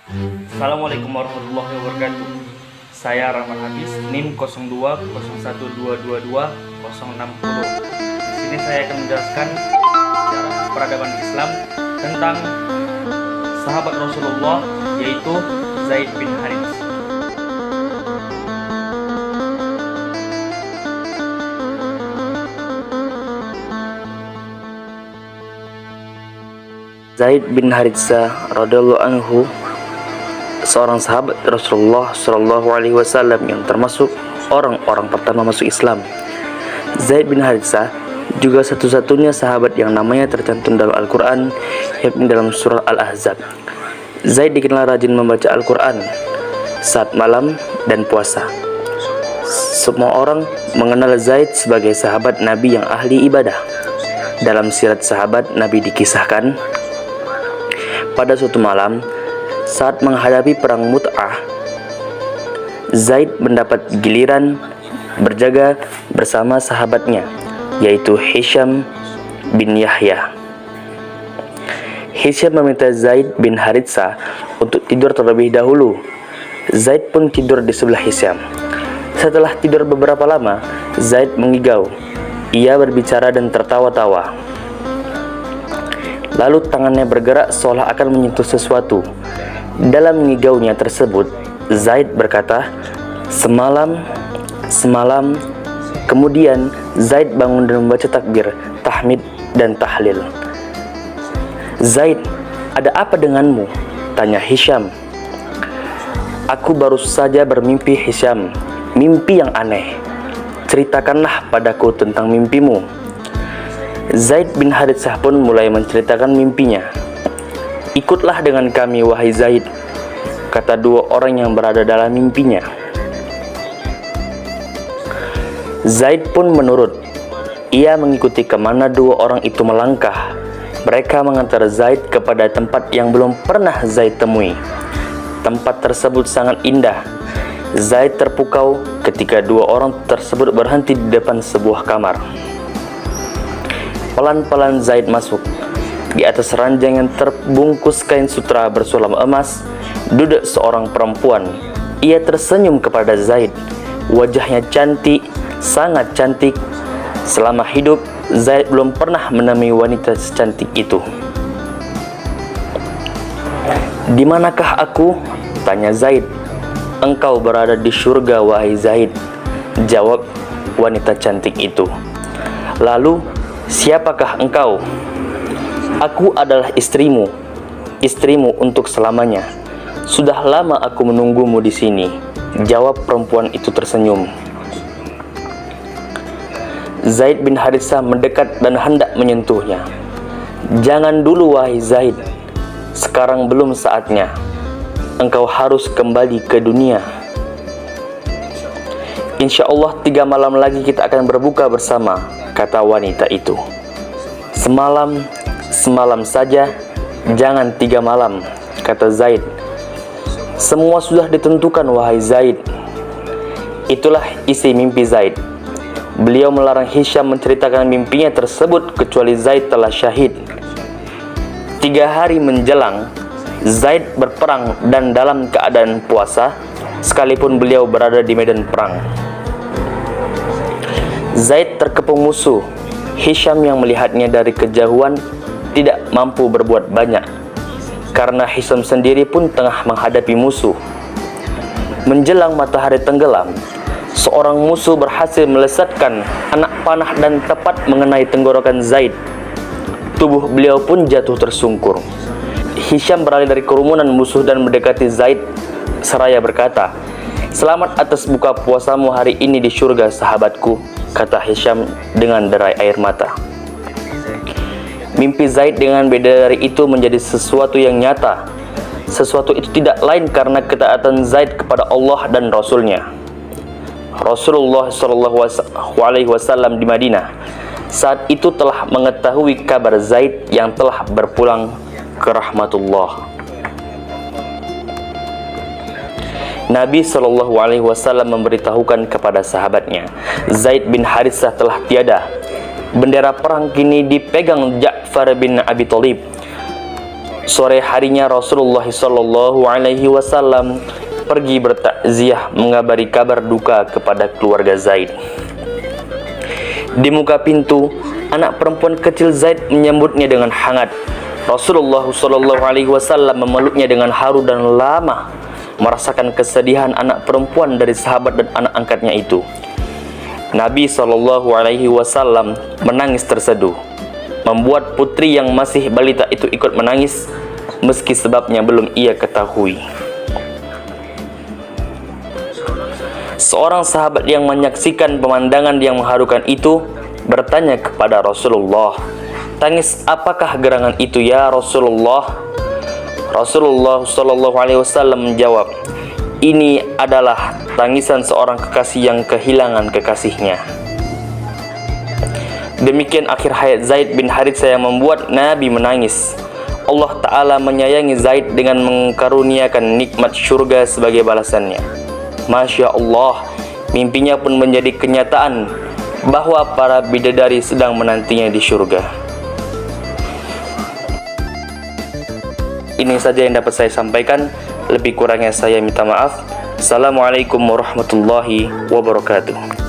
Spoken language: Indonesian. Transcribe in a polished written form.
Assalamualaikum warahmatullahi wabarakatuh. Saya Rahman Habis, NIM 0201222060. Di sini saya akan menjelaskan sejarah peradaban Islam tentang sahabat Rasulullah, yaitu Zaid bin Harits. Zaid bin Haritsah radhiyallahu anhu, seorang sahabat Rasulullah Shallallahu Alaihi Wasallam yang termasuk orang-orang pertama masuk Islam. Zaid bin Haritsah juga satu-satunya sahabat yang namanya tercantum dalam Al-Quran, yakni dalam surah Al-Ahzab. Zaid dikenal rajin membaca Al-Quran saat malam dan puasa. Semua orang mengenal Zaid sebagai sahabat Nabi yang ahli ibadah. Dalam sirat sahabat Nabi dikisahkan, pada suatu malam saat menghadapi perang Mut'ah, Zaid mendapat giliran berjaga bersama sahabatnya, yaitu Hisham bin Yahya. Hisham meminta Zaid bin Haritsah untuk tidur terlebih dahulu. Zaid pun tidur di sebelah Hisham. Setelah tidur beberapa lama, Zaid mengigau. Ia berbicara dan tertawa-tawa. Lalu tangannya bergerak seolah akan menyentuh sesuatu. Dalam mengigaunya tersebut, Zaid berkata, semalam. Kemudian Zaid bangun dan membaca takbir, tahmid dan tahlil. Zaid, ada apa denganmu? Tanya Hisham. Aku baru saja bermimpi, Hisham. Mimpi yang aneh. Ceritakanlah padaku tentang mimpimu. Zaid bin Haritsah pun mulai menceritakan mimpinya. Ikutlah dengan kami, wahai Zaid, kata dua orang yang berada dalam mimpinya. Zaid pun menurut. Ia mengikuti kemana dua orang itu melangkah. Mereka mengantar Zaid kepada tempat yang belum pernah Zaid temui. Tempat tersebut sangat indah. Zaid terpukau ketika dua orang tersebut berhenti di depan sebuah kamar. Pelan-pelan Zaid masuk. Di atas ranjang yang terbungkus kain sutra bersulam emas, duduk seorang perempuan. Ia tersenyum kepada Zaid. Wajahnya cantik, sangat cantik. Selama hidup, Zaid belum pernah menemui wanita secantik itu. Di manakah aku? Tanya Zaid. Engkau berada di surga, wahai Zaid, jawab wanita cantik itu. Lalu, siapakah engkau? Aku adalah istrimu untuk selamanya. Sudah lama aku menunggumu di sini, jawab perempuan itu tersenyum. Zaid bin Haritsah mendekat dan hendak menyentuhnya. Jangan dulu, wahai Zaid, sekarang belum saatnya. Engkau harus kembali ke dunia. Insya Allah 3 malam lagi kita akan berbuka bersama, kata wanita itu. Semalam saja, jangan 3 malam, kata Zaid. Semua sudah ditentukan, wahai Zaid. Itulah isi mimpi Zaid. Beliau melarang Hisham menceritakan mimpinya tersebut kecuali Zaid telah syahid. 3 hari menjelang, Zaid berperang dan dalam keadaan puasa, sekalipun beliau berada di medan perang. Zaid terkepung musuh. Hisham yang melihatnya dari kejauhan tidak mampu berbuat banyak, karena Hisham sendiri pun tengah menghadapi musuh. Menjelang matahari tenggelam, seorang musuh berhasil melesatkan anak panah dan tepat mengenai tenggorokan Zaid. Tubuh beliau pun jatuh tersungkur. Hisham beralih dari kerumunan musuh dan mendekati Zaid seraya berkata, selamat atas buka puasamu hari ini di surga, sahabatku, kata Hisham dengan derai air mata. Mimpi Zaid dengan bidadari itu menjadi sesuatu yang nyata. Sesuatu itu tidak lain karena ketaatan Zaid kepada Allah dan Rasulnya. Rasulullah SAW di Madinah saat itu telah mengetahui kabar Zaid yang telah berpulang ke rahmatullah. Nabi SAW memberitahukan kepada sahabatnya, Zaid bin Haritsah telah tiada. Bendera perang kini dipegang Ja'far bin Abi Thalib. Sore harinya Rasulullah Shallallahu Alaihi Wasallam pergi bertakziah mengabari kabar duka kepada keluarga Zaid. Di muka pintu, anak perempuan kecil Zaid menyambutnya dengan hangat. Rasulullah Shallallahu Alaihi Wasallam memeluknya dengan haru dan lama, merasakan kesedihan anak perempuan dari sahabat dan anak angkatnya itu. Nabi Shallallahu Alaihi Wasallam menangis terseduh, membuat putri yang masih balita itu ikut menangis, meski sebabnya belum ia ketahui. Seorang sahabat yang menyaksikan pemandangan yang mengharukan itu bertanya kepada Rasulullah, "Tangis apakah gerangan itu ya Rasulullah?" Rasulullah Shallallahu Alaihi Wasallam menjawab, "Ini adalah tangisan seorang kekasih yang kehilangan kekasihnya." Demikian akhir hayat Zaid bin Haritsah yang membuat Nabi menangis. Allah Ta'ala menyayangi Zaid dengan mengkaruniakan nikmat surga sebagai balasannya. Masya Allah, mimpinya pun menjadi kenyataan bahwa para bidadari sedang menantinya di surga. Ini saja yang dapat saya sampaikan. Lebih kurangnya saya minta maaf. Assalamualaikum warahmatullahi wabarakatuh.